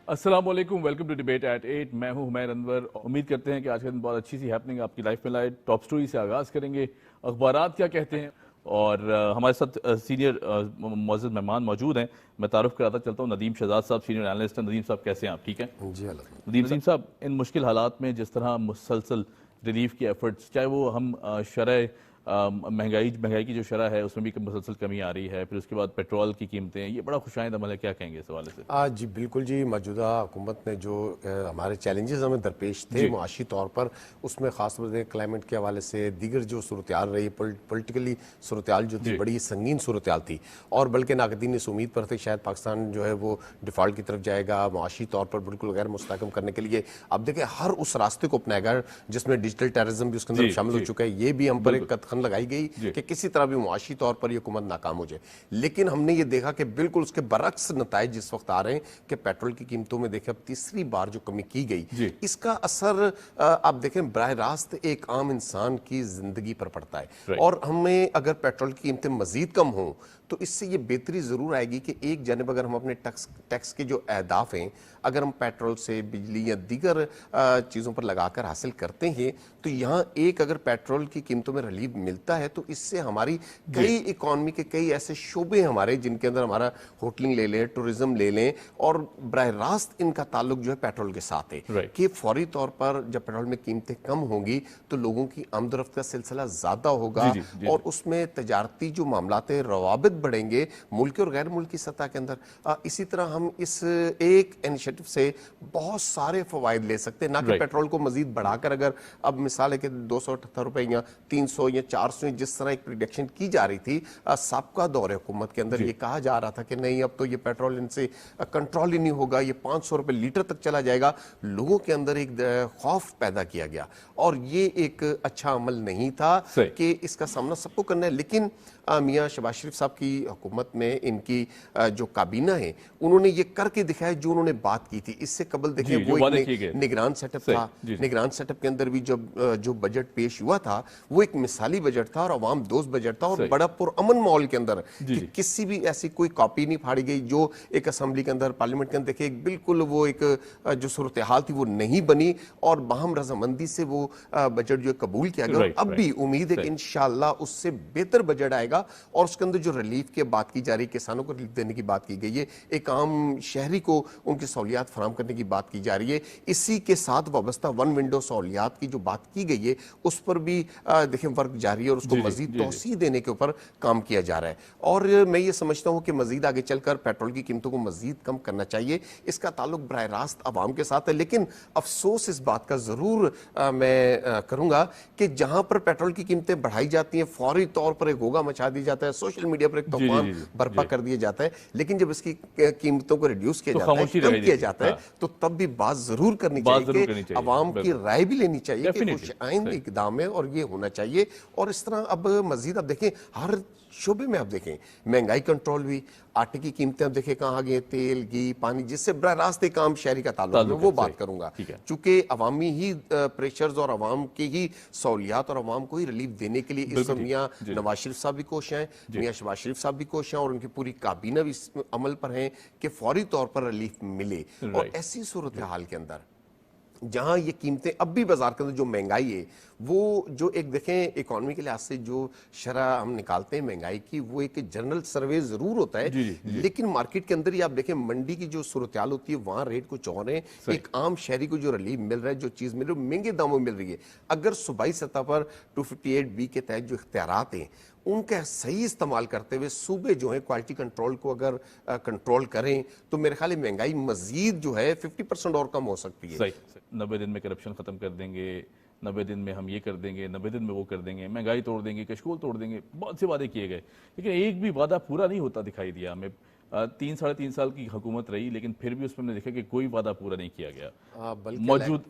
السلام علیکم، welcome to debate at 8. میں ہوں حمیر انور. امید کرتے ہیں کہ آج کا دن بہت اچھی سی ہیپننگ آپ کی لائف میں لائے. ٹاپ سٹوری سے آغاز کریں گے. اخبارات کیا کہتے ہیں، اور ہمارے ساتھ سینئر معزز مہمان موجود ہیں. میں تعارف کراتا چلتا ہوں. ندیم شہزاد صاحب سینئر اینالسٹ ہیں. ندیم صاحب کیسے ہیں آپ؟ ٹھیک ہیں جی الحمد. ندیم صاحب، ان مشکل حالات میں جس طرح مسلسل ریلیف کی ایفرٹس، چاہے وہ ہم شرح مہنگائی کی جو شرح ہے اس میں بھی مسلسل کمی آ رہی ہے، پھر اس کے بعد پیٹرول کی قیمتیں، یہ بڑا خوشائند عمل ہے. کیا کہیں گے اس حوالے سے؟ جی بالکل جی، موجودہ حکومت نے جو ہمارے چیلنجز ہمیں درپیش تھے معاشی طور پر، اس میں خاص طور سے کلائمیٹ کے حوالے سے دیگر جو صورتحال رہی، پولیٹیکلی صورتحال جو تھی بڑی سنگین صورتحال تھی، اور بلکہ ناقدین اس امید پر تھے شاید پاکستان جو ہے وہ ڈیفالٹ کی طرف جائے گا معاشی طور پر بالکل غیر مستحکم کرنے کے لیے. اب دیکھیں ہر اس راستے کو اپنائے گا جس میں ڈیجیٹل ٹیررزم بھی اس کے اندر شامل ہو چکا ہے. یہ بھی ہم پر ایک قدغن لگائی گئی کہ کسی طرح بھی معاشی طور پر یہ حکومت ناکام ہو جائے. لیکن ہم نے یہ دیکھا کہ بالکل اس کے برعکس نتائج اس وقت آ رہے ہیں کہ پیٹرول کی قیمتوں میں دیکھیں اب تیسری بار جو کمی کی گئی، اس کا اثر آپ دیکھیں براہ راست ایک عام انسان کی زندگی پر پڑتا ہے. اور ہمیں اگر پیٹرول کی قیمتیں مزید کم ہوں تو اس سے یہ بہتری ضرور آئے گی کہ ایک جانب اگر ہم اپنے ٹیکس کے جو اہداف ہیں اگر ہم پیٹرول سے بجلی یا دیگر چیزوں پر لگا کر حاصل کرتے ہیں تو یہاں ایک اگر پیٹرول کی قیمتوں میں ریلیف ملتا ہے تو اس سے ہماری کئی اکانومی کے کئی ایسے شعبے ہمارے جن کے اندر ہمارا ہوٹلنگ لے لیں، ٹورزم لے لیں، اور براہ راست ان کا تعلق جو ہے پیٹرول کے ساتھ ہے کہ فوری طور پر جب پیٹرول میں قیمتیں کم ہوں گی تو لوگوں کی آمد و رفت کا سلسلہ زیادہ ہوگا اور اس میں تجارتی جو معاملات روابط بڑھیں گے ملکی اور غیر ملکی سطح کے اندر. اسی طرح ہم اس ایک انیشیٹو سے بہت سارے فوائد لے سکتے ہیں، نہ کہ پیٹرول کو مزید بڑھا کر اگر اب مثال ہے کہ 278 روپے یا 300 یا 400 جس طرح ایک پریڈکشن کی جا رہی تھی سابقہ دور حکومت کے اندر، یہ کہا جا رہا تھا کہ نہیں اب تو یہ پیٹرول ان سے کنٹرول ہی نہیں ہوگا، یہ 500 روپے لیٹر تک چلا جائے گا. لوگوں کے اندر ایک خوف پیدا کیا گیا اور یہ ایک اچھا عمل نہیں تھا کہ اس کا سامنا سب کو کرنا ہے. لیکن میاں شہباز شریف صاحب کی حکومت میں ان کی جو کابینہ ہے انہوں نے یہ کر کے دکھایا جو انہوں نے بات کی تھی. اس سے قبل دیکھیں وہ ایک نگران سیٹ اپ تھا. نگران سیٹ اپ کے اندر بھی جو بجٹ پیش ہوا تھا وہ ایک مثالی بجٹ تھا اور عوام دوست بجٹ تھا اور بڑا پرامن ماحول کے اندر کہ کسی بھی ایسی کوئی کاپی نہیں پھاڑی گئی جو ایک اسمبلی کے اندر پارلیمنٹ کے اندر دیکھیں بالکل وہ ایک جو صورتحال تھی وہ نہیں بنی اور باہم رضامندی سے وہ بجٹ جو قبول کیا گیا. اب بھی امید ہے کہ انشاءاللہ اس سے بہتر بجٹ آئے گا اور اس کے اندر جو ریلیف کی بات کی جا رہی ہے، کسانوں کو ریلیف دینے کی بات کی گئی ہے، ایک عام شہری کو ان کی سہولیات فراہم کرنے کی بات کی جا رہی ہے. اسی کے ساتھ وابستہ ون ونڈو سہولیات کی جو بات کی گئی ہے اس پر بھی دیکھیں ورک جاری ہے اور اس کو مزید توسیع دینے کے اوپر کام کیا جا رہا ہے. اور میں یہ سمجھتا ہوں کہ مزید آگے چل کر پیٹرول کی قیمتوں کو مزید کم کرنا چاہیے. اس کا تعلق براہ راست عوام کے ساتھ ہے. لیکن افسوس اس بات کا ضرور میں کروں گا کہ جہاں پر پیٹرول کی قیمتیں بڑھائی جاتی ہیں فوری طور پر ایک ہوگا مچا دی جاتا ہے، سوشل میڈیا پر ایک طوفان برپا کر دیا جاتا ہے. لیکن جب اس کی قیمتوں کو ریڈیوس کیا جاتا ہے، کم کیا جاتا ہے، تو تب بھی بات ضرور کرنی چاہیے کہ عوام کی رائے بھی لینی چاہیے کہ خوش آئند اقدام ہے اور یہ ہونا چاہیے. اور اس طرح اب مزید اب دیکھیں ہر شعبے میں آپ دیکھیں مہنگائی کنٹرول بھی، آٹے کی قیمتیں اب دیکھیں کہاں گئے، تیل، گھی، پانی، جس سے براہ راست ایک عام شہری کا تعلق ہے وہ بات کروں گا. چونکہ عوامی ہی پریشرز اور عوام کی ہی سہولیات اور عوام کو ہی ریلیف دینے کے لیے اس وقت میاں نواز شریف صاحب بھی کوشاں ہیں، میاں شہباز شریف صاحب بھی کوشاں اور ان کی پوری کابینہ بھی اس عمل پر ہیں کہ فوری طور پر ریلیف ملے. اور ایسی صورتحال کے اندر جہاں یہ قیمتیں اب بھی بازار کے اندر جو مہنگائی ہے وہ جو ایک دیکھیں اکانومی کے لحاظ سے جو شرح ہم نکالتے ہیں مہنگائی کی وہ ایک جنرل سروے ضرور ہوتا ہے لیکن مارکیٹ کے اندر ہی آپ دیکھیں منڈی کی جو صورتحال ہوتی ہے وہاں ریٹ کچھ اور ہیں. ایک عام شہری کو جو ریلیف مل رہا ہے، جو چیز مل رہی ہے مہنگے داموں میں مل رہی ہے. اگر صوبائی سطح پر 258B کے تحت جو اختیارات ہیں ان کا صحیح استعمال کرتے ہوئے صوبے جو ہیں کوالٹی کنٹرول کو اگر کنٹرول کریں تو میرے خیال میں مہنگائی مزید جو ہے 50% اور کم ہو سکتی ہے. 90 دن میں کرپشن ختم کر دیں گے، 90 دن میں ہم یہ کر دیں گے، 90 دن میں وہ کر دیں گے، مہنگائی توڑ دیں گے، کشکول توڑ دیں گے، بہت سے وعدے کیے گئے لیکن ایک بھی وعدہ پورا نہیں ہوتا دکھائی دیا ہمیں. 3 سال کی حکومت رہی لیکن پھر بھی اس میں ہم نے دیکھا کہ کوئی وعدہ پورا نہیں کیا گیا. موجود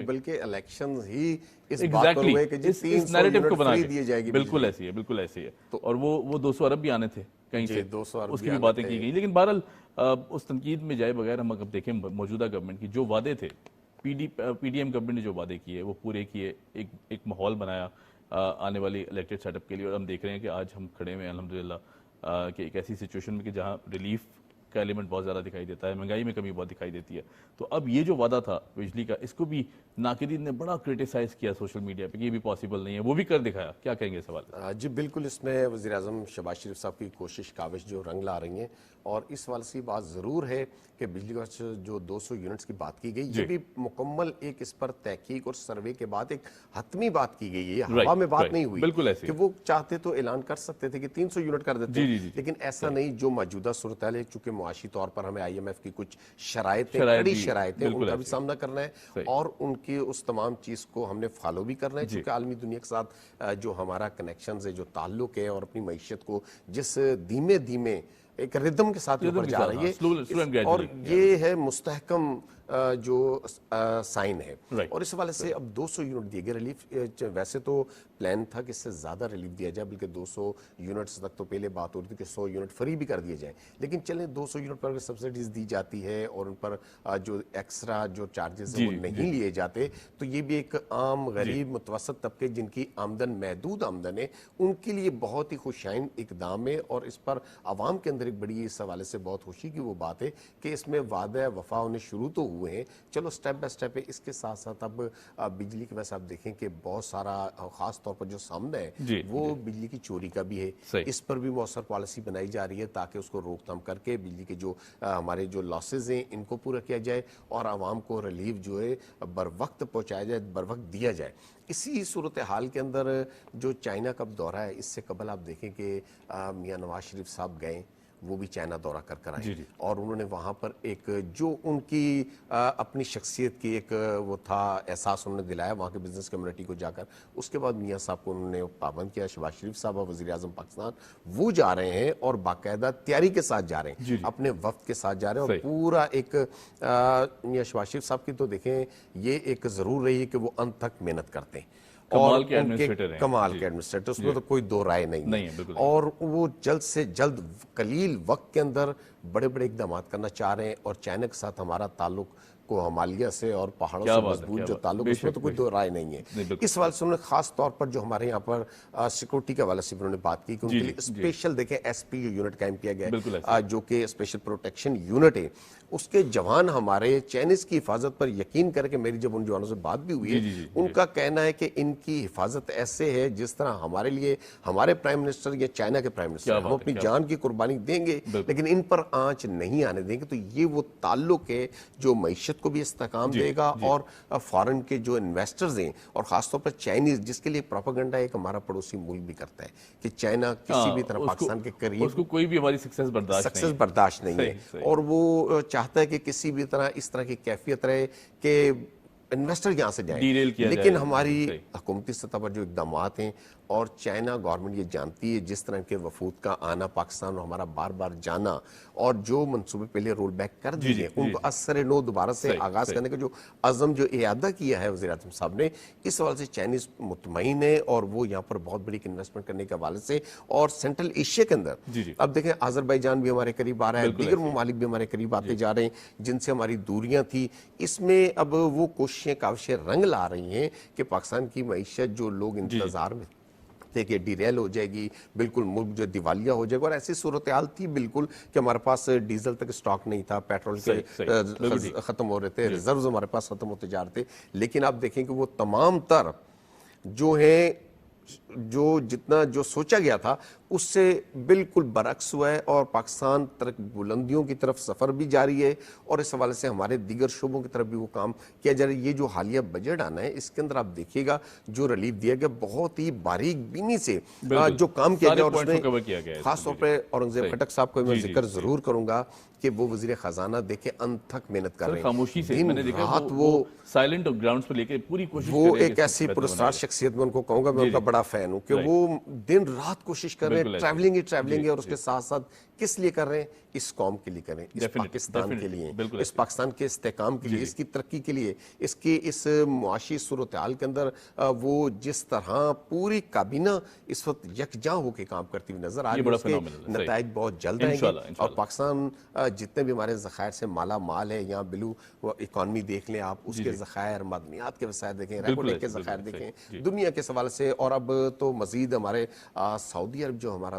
بلکہ الیکشنز ہی اس بات پر ہوئے کہ جی 300 یونٹ فری دیے جائے گی. بالکل ایسی ہے، بالکل ایسی ہے. اور وہ 200 ارب بھی آنے تھے کہیں سے، 200 ارب اس کی بھی باتیں کی گئی. لیکن بہرحال اس تنقید میں جائے بغیر ہم اگر دیکھیں موجودہ گورنمنٹ کی جو وعدے تھے، پی ڈی ایم گورنمنٹ نے جو وعدے کیے وہ پورے کیے، ایک ماحول بنایا آنے والی الیکٹڈ سیٹ اپ کے لیے. اور ہم دیکھ رہے ہیں کہ آج ہم کھڑے ہوئے ہیں الحمدللہ کہ ایک ایسی سچویشن میں کہ جہاں ریلیف کا ایلیمنٹ بہت زیادہ دکھائی دیتا ہے, مہنگائی میں کمی بہت دکھائی دیتی ہے. تو اب یہ جو وعدہ تھا بجلی کا, اس کو بھی ناقدین نے بڑا کرٹیسائز کیا سوشل میڈیا پہ کہ یہ بھی پاسبل نہیں ہے, وہ بھی کر دکھایا. کیا کہیں گے اس حوالے سے؟ جی بالکل, اس میں وزیر اعظم شہباز شریف صاحب کی کوشش کاوش جو رنگ لا رہی ہیں, اور اس حوالے سے بات ضرور ہے کہ بجلی کا جو 200 یونٹس کی بات کی گئی, یہ بھی مکمل ایک اس پر تحقیق اور سروے کے بعد ایک حتمی بات کی گئی ہے, یہ ہوا میں بات نہیں ہوئی. بالکل ایسے کہ وہ چاہتے تو اعلان کر سکتے تھے کہ 300 یونٹ کر دیتے ہیں, لیکن ایسا نہیں. جو موجودہ صورتحال ہے, چونکہ معاشی طور پر ہمیں آئی ایم ایف کی کچھ شرائطیں, کڑی شرائطیں, ان کا بھی سامنا کرنا ہے, اور ان کی اس تمام چیز کو ہم نے فالو بھی کرنا ہے, چونکہ عالمی دنیا کے ساتھ جو ہمارا کنیکشنز ہے, جو تعلق ہے, اور اپنی معیشت کو جس دھیمے دھیمے ایک ردم کے ساتھ اوپر جا رہی ہے, اور یہ ہے مستحکم جو سائن ہے. اور اس حوالے سے اب 200 یونٹ دیے گئے ریلیف. ویسے تو پلان تھا کہ اس سے زیادہ ریلیف دیا جائے, بلکہ 200 یونٹس تک تو پہلے بات ہو رہی تھی کہ 100 یونٹ فری بھی کر دیے جائیں, لیکن چلیں 200 یونٹ پر اگر سبسڈیز دی جاتی ہے اور ان پر جو ایکسٹرا جو چارجز ہیں وہ نہیں لیے جاتے, تو یہ بھی ایک عام غریب متوسط طبقے جن کی آمدن محدود آمدن ہے, ان کے لیے بہت ہی خوشائن اقدام ہے. اور اس پر عوام کے اندر ایک بڑی اس حوالے سے بہت خوشی کی وہ بات ہے کہ اس میں وعدہ وفا ہونے شروع تو ہوئے ہیں. چلو سٹیپ بائی سٹیپ ہے. اس کے ساتھ ساتھ اب بجلی کے ویسے آپ دیکھیں کہ بہت سارا خاص طور پر جو سامنا ہے وہ بجلی کی چوری کا بھی ہے. اس پر بھی مؤثر پالیسی بنائی جا رہی ہے تاکہ اس کو روک تھام کر کے بجلی کے جو ہمارے جو لاسز ہیں ان کو پورا کیا جائے, اور عوام کو ریلیف جو ہے بر وقت پہنچایا جائے, بر وقت دیا جائے. اسی صورتحال کے اندر جو چائنا کا دورہ ہے, اس سے قبل آپ دیکھیں کہ میاں نواز شریف صاحب گئے, وہ بھی چائنا دورہ کر آئے, اور انہوں نے وہاں پر ایک جو ان کی اپنی شخصیت کی ایک وہ تھا احساس انہوں نے دلایا وہاں کے بزنس کمیونٹی کو جا کر. اس کے بعد میاں صاحب کو انہوں نے پابند کیا. شہباز شریف صاحب وزیر اعظم پاکستان وہ جا رہے ہیں, اور باقاعدہ تیاری کے ساتھ جا رہے ہیں, اپنے وفد کے ساتھ جا رہے ہیں, اور پورا ایک شہباز شریف صاحب کی تو دیکھیں یہ ایک ضرور رہی ہے کہ وہ انت تک محنت کرتے ہیں, کمال کے ایڈمنسٹریٹر ہیں, کمال کے ایڈمنسٹریٹر, اس میں تو کوئی دو رائے نہیں ہے. اور وہ جلد سے جلد قلیل وقت کے اندر بڑے بڑے اقدامات کرنا چاہ رہے ہیں, اور چائنا کے ساتھ ہمارا تعلق کو ہمالیہ سے اور پہاڑوں سے مضبوط جو تعلق, اس میں تو کوئی دو رائے نہیں ہے. اس حوالے سے انہوں نے خاص طور پر جو ہمارے یہاں پر سیکورٹی کے حوالے سے انہوں نے بات کی کہ ان کے لیے اسپیشل دیکھیں ایس پی یونٹ قائم کیا گیا ہے, جو کہ اسپیشل پروٹیکشن یونٹ ہے. اس کے جوان ہمارے چائنیز کی حفاظت پر یقین کر کے, میری جب ان جوانوں سے بات بھی ہوئی ہے, ان کا کہنا ہے کہ ان کی حفاظت ایسے ہے جس طرح ہمارے لیے ہمارے پرائم منسٹر یا چائنا کے پرائم منسٹر, ہم اپنی جان کی قربانی دیں گے لیکن ان پر آنچ نہیں آنے دیں گے. تو یہ وہ تعلق ہے جو معیشت کو بھی استحکام دے گا, اور فارن کے جو انویسٹرز ہیں, اور خاص طور پر چائنیز, جس کے لیے پروپیگنڈا ایک ہمارا پڑوسی ملک بھی کرتا ہے کہ چائنا کسی بھی طرح پاکستان کے قریب, اس کو کوئی بھی ہماری سکسیس برداشت نہیں ہے, اور وہ چاہتا ہے کہ کسی بھی طرح اس طرح کی کیفیت رہے کہ انویسٹر یہاں سے جائیں. لیکن ہماری حکومتی سطح پر جو اقدامات ہیں, اور چائنا گورنمنٹ یہ جانتی ہے جس طرح کے وفود کا آنا پاکستان اور ہمارا بار بار جانا, اور جو منصوبے پہلے رول بیک کر دیے ان کو اثر نو دوبارہ سے آغاز کرنے کا جو عزم جو اعادہ کیا ہے وزیر اعظم صاحب نے, اس حوالے سے چائنیز مطمئن ہے, اور وہ یہاں پر بہت بڑی انویسٹمنٹ کرنے کے حوالے سے. اور سینٹرل ایشیا کے اندر اب دیکھیں آذربائیجان بھی ہمارے قریب آ رہا ہے, دیگر ممالک بھی ہمارے قریب آتے جا رہے ہیں جن سے ہماری دوریاں تھیں. اس میں اب وہ کوششیں کاوشیں رنگ لا رہی ہیں کہ پاکستان کی معیشت جو لوگ انتظار میں تھے کہ ڈیریل ہو جائے گی, بالکل ملک جو دیوالیہ ہو جائے گا, اور ایسی صورتحال تھی بالکل کہ ہمارے پاس ڈیزل تک سٹاک نہیں تھا, پیٹرول کے ختم ہو رہے تھے, ریزروز ہمارے پاس ختم ہوتے جا رہے تھے. لیکن آپ دیکھیں کہ وہ تمام تر جو ہیں جو جتنا جو سوچا گیا تھا اس سے بالکل برعکس ہوا ہے, اور پاکستان ترک بلندیوں کی طرف سفر بھی جاری ہے, اور اس حوالے سے ہمارے دیگر شعبوں کی طرف بھی وہ کام کیا جا رہا ہے. یہ جو حالیہ بجٹ آنا ہے اس کے اندر آپ دیکھیے گا جو ریلیف دیا گیا بہت ہی باریک بینی سے جو کام کیا گیا, اور اس میں خاص طور پہ اورنگزیب خٹک صاحب کو میں ذکر ضرور کروں گا کہ وہ وزیر خزانہ دیکھے انت تک محنت کر رہے ہیں, خاموشی سے دن رات وہ سائلنٹ گراؤنڈز پر لے کے پوری کوشش کر رہے ہیں. وہ ایک ایسی پرستار شخصیت میں ان کو کہوں گا, میں ان کا بڑا فین ہوں کہ وہ دن رات کوشش کر رہے ہیں, ٹریولنگ ہے, اور اس کے ساتھ ساتھ کس لیے کر رہے ہیں, اس قوم کے لیے کر رہے ہیں, اس پاکستان کے لیے, اس پاکستان کے استحکام کے لیے, اس کی ترقی کے لیے, اس کی اس معاشی صورتحال کے اندر وہ جس طرح پوری کابینہ اس وقت یکجاں ہو کے کام کرتی ہوئی نظر آ رہی ہے, اس کے نتائج بہت جلد آئیں گے. اور پاکستان جتنے بھی ہمارے ذخائر سے مالا مال ہے, یہاں بلو اکانومی دیکھ لیں آپ, اس کے ذخائر, معدنیات کے وسائل دیکھیں, ریکوڈنگ کے ذخائر دیکھیں دنیا کے حوالے سے. اور اب تو مزید ہمارے سعودی عرب جو ہمارا